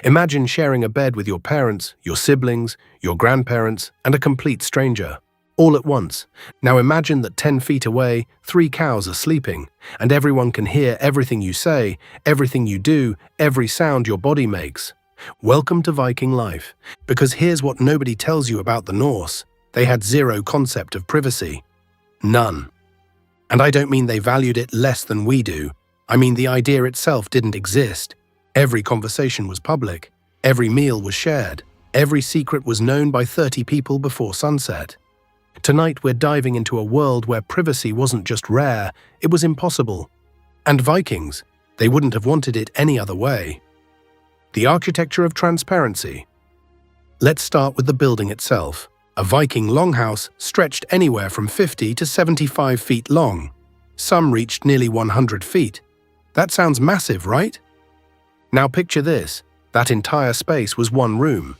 Imagine sharing a bed with your parents, your siblings, your grandparents, and a complete stranger, all at once. Now imagine that 10 feet away, 3 cows are sleeping, and everyone can hear everything you say, everything you do, every sound your body makes. Welcome to Viking life, because here's what nobody tells you about the Norse. They had zero concept of privacy. None. And I don't mean they valued it less than we do. I mean the idea itself didn't exist. Every conversation was public. Every meal was shared. Every secret was known by 30 people before sunset. Tonight we're diving into a world where privacy wasn't just rare, it was impossible. And Vikings, they wouldn't have wanted it any other way. The architecture of transparency. Let's start with the building itself. A Viking longhouse stretched anywhere from 50 to 75 feet long. Some reached nearly 100 feet. That sounds massive, right? Now picture this. That entire space was one room.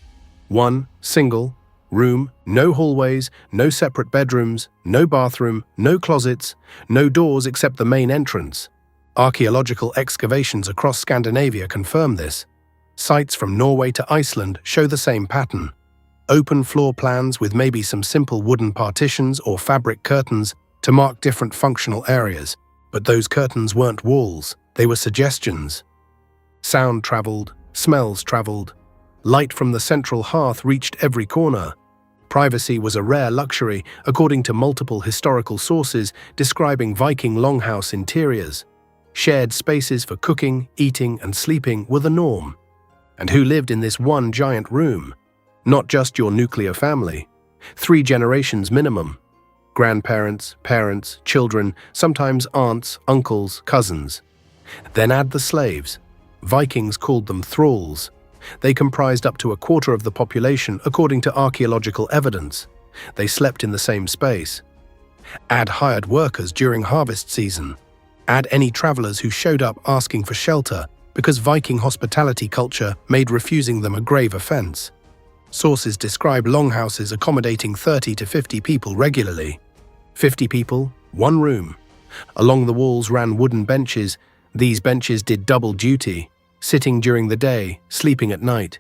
One single room, no hallways, no separate bedrooms, no bathroom, no closets, no doors except the main entrance. Archaeological excavations across Scandinavia confirm this. Sites from Norway to Iceland show the same pattern. Open floor plans with maybe some simple wooden partitions or fabric curtains to mark different functional areas. But those curtains weren't walls, they were suggestions. Sound traveled, smells traveled. Light from the central hearth reached every corner. Privacy was a rare luxury, according to multiple historical sources describing Viking longhouse interiors. Shared spaces for cooking, eating, and sleeping were the norm. And who lived in this one giant room? Not just your nuclear family. 3 generations minimum. Grandparents, parents, children, sometimes aunts, uncles, cousins. Then add the slaves. Vikings called them thralls. They comprised up to a quarter of the population according to archaeological evidence. They slept in the same space. Add hired workers during harvest season. Add any travelers who showed up asking for shelter because Viking hospitality culture made refusing them a grave offense. Sources describe longhouses accommodating 30 to 50 people regularly. 50 people, one room. Along the walls ran wooden benches. These benches did double duty, sitting during the day, sleeping at night.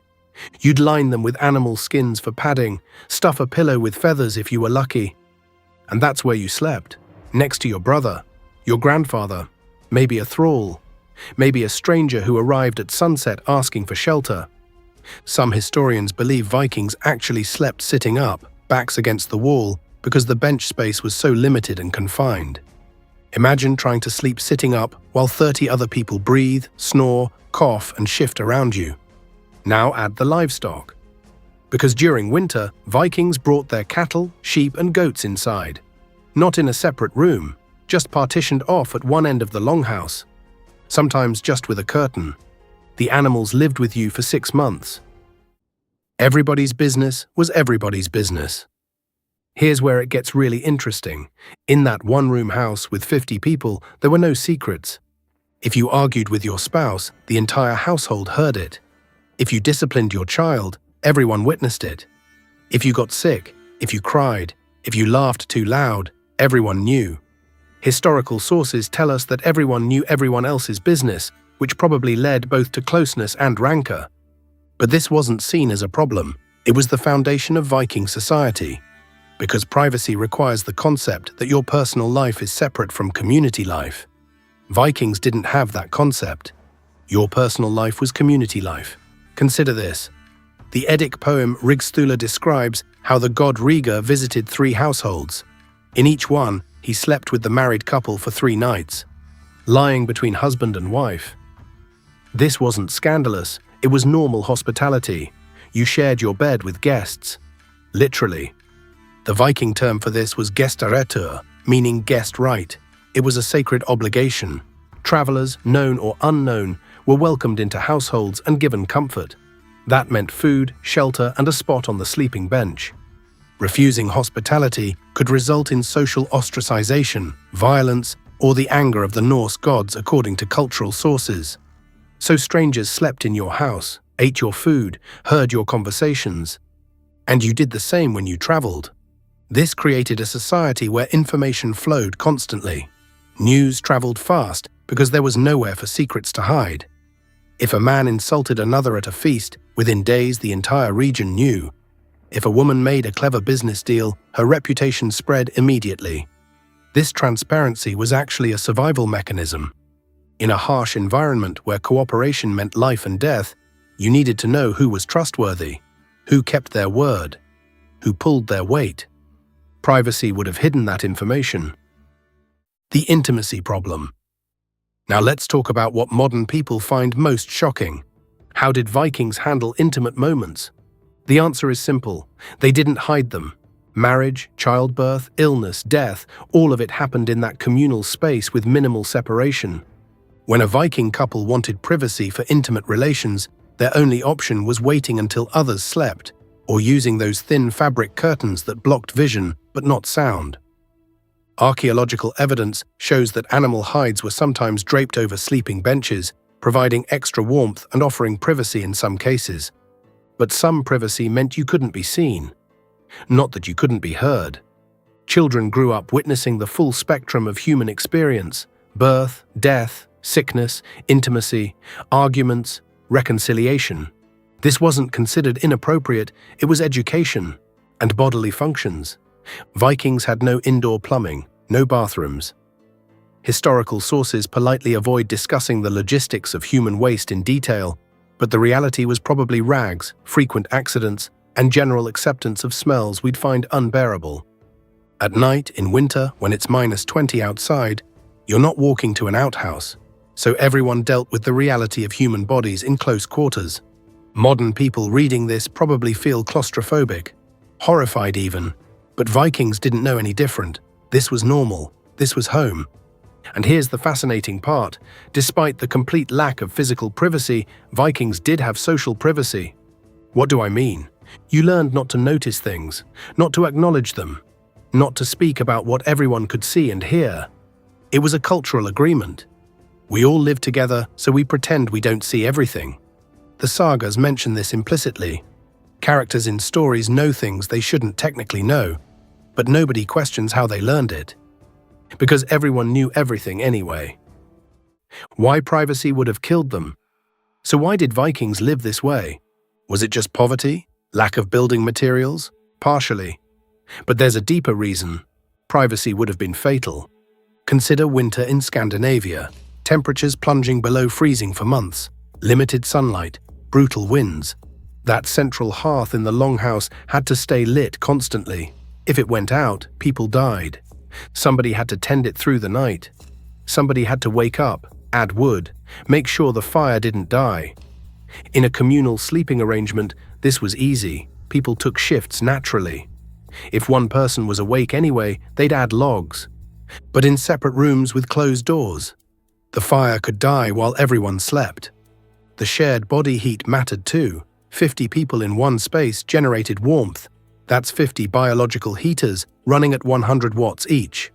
You'd line them with animal skins for padding, stuff a pillow with feathers if you were lucky. And that's where you slept, next to your brother, your grandfather, maybe a thrall, maybe a stranger who arrived at sunset asking for shelter. Some historians believe Vikings actually slept sitting up, backs against the wall, because the bench space was so limited and confined. Imagine trying to sleep sitting up while 30 other people breathe, snore, cough, and shift around you. Now add the livestock. Because during winter, Vikings brought their cattle, sheep, and goats inside. Not in a separate room, just partitioned off at one end of the longhouse. Sometimes just with a curtain. The animals lived with you for 6 months. Everybody's business was everybody's business. Here's where it gets really interesting. In that one-room house with 50 people, there were no secrets. If you argued with your spouse, the entire household heard it. If you disciplined your child, everyone witnessed it. If you got sick, if you cried, if you laughed too loud, everyone knew. Historical sources tell us that everyone knew everyone else's business, which probably led both to closeness and rancor. But this wasn't seen as a problem. It was the foundation of Viking society. Because privacy requires the concept that your personal life is separate from community life. Vikings didn't have that concept. Your personal life was community life. Consider this. The Eddic poem Rigsthula describes how the god Riga visited 3 households. In each one, he slept with the married couple for 3 nights, lying between husband and wife. This wasn't scandalous, it was normal hospitality. You shared your bed with guests. Literally. The Viking term for this was gestaretur, meaning guest right. It was a sacred obligation. Travelers, known or unknown, were welcomed into households and given comfort. That meant food, shelter, and a spot on the sleeping bench. Refusing hospitality could result in social ostracization, violence, or the anger of the Norse gods according to cultural sources. So strangers slept in your house, ate your food, heard your conversations. And you did the same when you traveled. This created a society where information flowed constantly. News traveled fast because there was nowhere for secrets to hide. If a man insulted another at a feast, within days the entire region knew. If a woman made a clever business deal, her reputation spread immediately. This transparency was actually a survival mechanism. In a harsh environment where cooperation meant life and death, you needed to know who was trustworthy, who kept their word, who pulled their weight. Privacy would have hidden that information. The intimacy problem. Now let's talk about what modern people find most shocking. How did Vikings handle intimate moments? The answer is simple. They didn't hide them. Marriage, childbirth, illness, death, all of it happened in that communal space with minimal separation. When a Viking couple wanted privacy for intimate relations, their only option was waiting until others slept, or using those thin fabric curtains that blocked vision but not sound. Archaeological evidence shows that animal hides were sometimes draped over sleeping benches, providing extra warmth and offering privacy in some cases. But some privacy meant you couldn't be seen. Not that you couldn't be heard. Children grew up witnessing the full spectrum of human experience: birth, death, sickness, intimacy, arguments, reconciliation. This wasn't considered inappropriate, it was education. And bodily functions. Vikings had no indoor plumbing, no bathrooms. Historical sources politely avoid discussing the logistics of human waste in detail, but the reality was probably rags, frequent accidents, and general acceptance of smells we'd find unbearable. At night, in winter, when it's -20 outside, you're not walking to an outhouse, so everyone dealt with the reality of human bodies in close quarters. Modern people reading this probably feel claustrophobic, horrified even, but Vikings didn't know any different. This was normal, this was home. And here's the fascinating part: despite the complete lack of physical privacy, Vikings did have social privacy. What do I mean? You learned not to notice things, not to acknowledge them, not to speak about what everyone could see and hear. It was a cultural agreement. We all live together, so we pretend we don't see everything. The sagas mention this implicitly. Characters in stories know things they shouldn't technically know, but nobody questions how they learned it. Because everyone knew everything anyway. Why privacy would have killed them? So why did Vikings live this way? Was it just poverty? Lack of building materials? Partially. But there's a deeper reason. Privacy would have been fatal. Consider winter in Scandinavia. Temperatures plunging below freezing for months. Limited sunlight. Brutal winds. That central hearth in the longhouse had to stay lit constantly. If it went out, people died. Somebody had to tend it through the night. Somebody had to wake up, add wood, make sure the fire didn't die. In a communal sleeping arrangement, this was easy. People took shifts naturally. If one person was awake anyway, they'd add logs. But in separate rooms with closed doors, the fire could die while everyone slept. The shared body heat mattered too. 50 people in one space generated warmth. That's 50 biological heaters running at 100 watts each.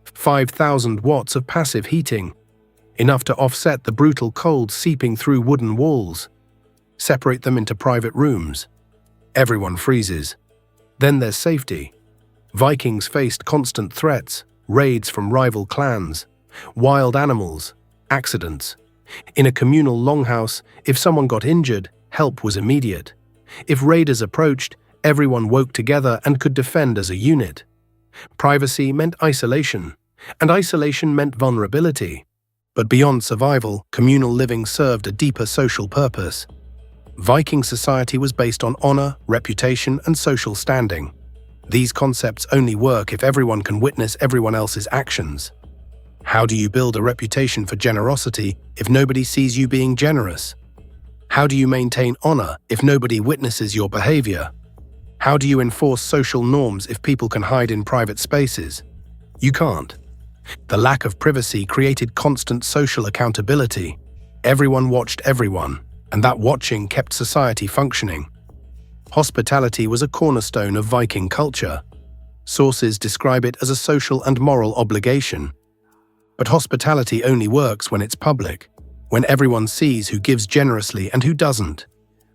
5,000 watts of passive heating, enough to offset the brutal cold seeping through wooden walls. Separate them into private rooms. Everyone freezes. Then there's safety. Vikings faced constant threats, raids from rival clans, wild animals, accidents. In a communal longhouse, if someone got injured, help was immediate. If raiders approached, everyone woke together and could defend as a unit. Privacy meant isolation, and isolation meant vulnerability. But beyond survival, communal living served a deeper social purpose. Viking society was based on honor, reputation, and social standing. These concepts only work if everyone can witness everyone else's actions. How do you build a reputation for generosity if nobody sees you being generous? How do you maintain honor if nobody witnesses your behavior? How do you enforce social norms if people can hide in private spaces? You can't. The lack of privacy created constant social accountability. Everyone watched everyone, and that watching kept society functioning. Hospitality was a cornerstone of Viking culture. Sources describe it as a social and moral obligation. But hospitality only works when it's public, when everyone sees who gives generously and who doesn't.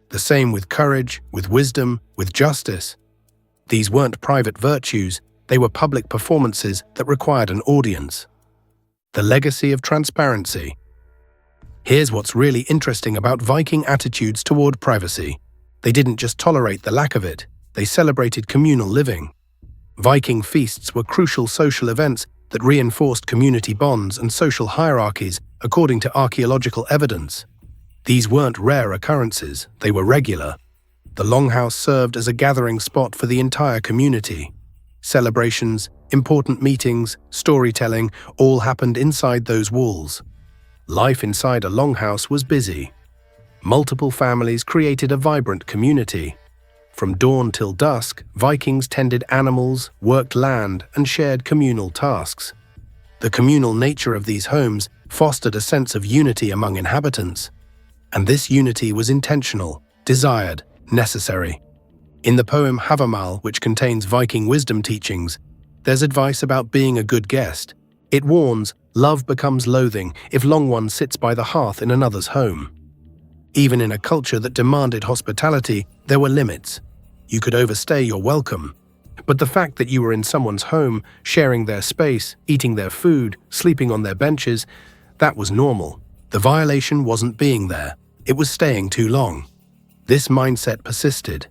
The same with courage, with wisdom, with justice. These weren't private virtues, they were public performances that required an audience. The legacy of transparency. Here's what's really interesting about Viking attitudes toward privacy. They didn't just tolerate the lack of it, they celebrated communal living. Viking feasts were crucial social events that reinforced community bonds and social hierarchies according to archaeological evidence. These weren't rare occurrences, they were regular. The Longhouse served as a gathering spot for the entire community. Celebrations, important meetings, storytelling, all happened inside those walls. Life inside a longhouse was busy. Multiple families created a vibrant community. From dawn till dusk, Vikings tended animals, worked land, and shared communal tasks. The communal nature of these homes fostered a sense of unity among inhabitants. And this unity was intentional, desired, necessary. In the poem Havamal, which contains Viking wisdom teachings, there's advice about being a good guest. It warns, love becomes loathing if long one sits by the hearth in another's home. Even in a culture that demanded hospitality, there were limits. You could overstay your welcome. But the fact that you were in someone's home, sharing their space, eating their food, sleeping on their benches, that was normal. The violation wasn't being there. It was staying too long. This mindset persisted.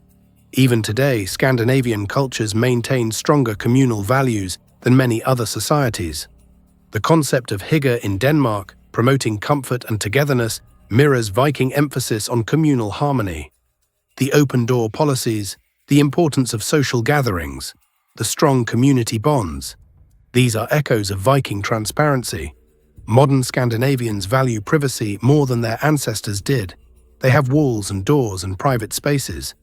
Even today, Scandinavian cultures maintain stronger communal values than many other societies. The concept of hygge in Denmark, promoting comfort and togetherness, mirrors Viking emphasis on communal harmony. The open-door policies, the importance of social gatherings, the strong community bonds. These are echoes of Viking transparency. Modern Scandinavians value privacy more than their ancestors did. They have walls and doors and private spaces.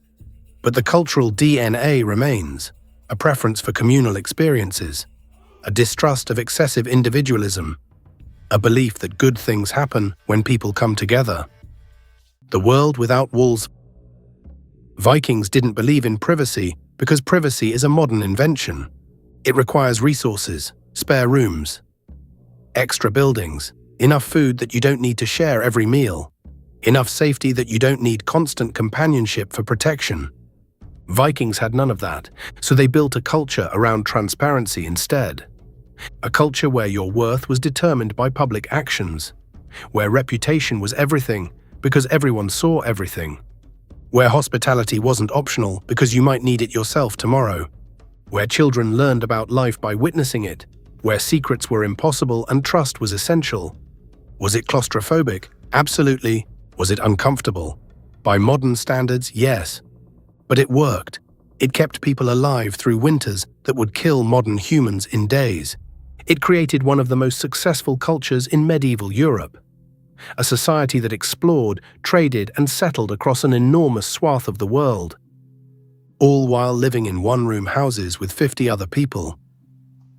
But the cultural DNA remains, a preference for communal experiences, a distrust of excessive individualism, a belief that good things happen when people come together. The world without walls. Vikings didn't believe in privacy because privacy is a modern invention. It requires resources, spare rooms, extra buildings, enough food that you don't need to share every meal, enough safety that you don't need constant companionship for protection. Vikings had none of that, so they built a culture around transparency instead. A culture where your worth was determined by public actions, where reputation was everything because everyone saw everything, where hospitality wasn't optional because you might need it yourself tomorrow, where children learned about life by witnessing it, where secrets were impossible and trust was essential. Was it claustrophobic? Absolutely. Was it uncomfortable? By modern standards, yes. But it worked. It kept people alive through winters that would kill modern humans in days. It created one of the most successful cultures in medieval Europe. A society that explored, traded, and settled across an enormous swath of the world, all while living in one-room houses with 50 other people.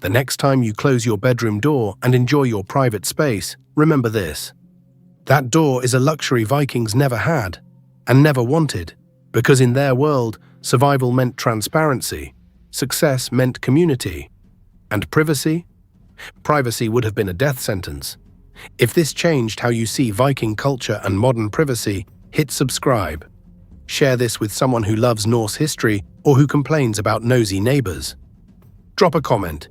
The next time you close your bedroom door and enjoy your private space, remember this. That door is a luxury Vikings never had and never wanted, because in their world, survival meant transparency, success meant community, and privacy? Privacy would have been a death sentence. If this changed how you see Viking culture and modern privacy, hit subscribe. Share this with someone who loves Norse history or who complains about nosy neighbors. Drop a comment.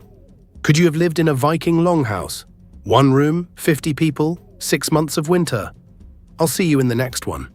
Could you have lived in a Viking longhouse? 1 room, 50 people, 6 months of winter? I'll see you in the next one.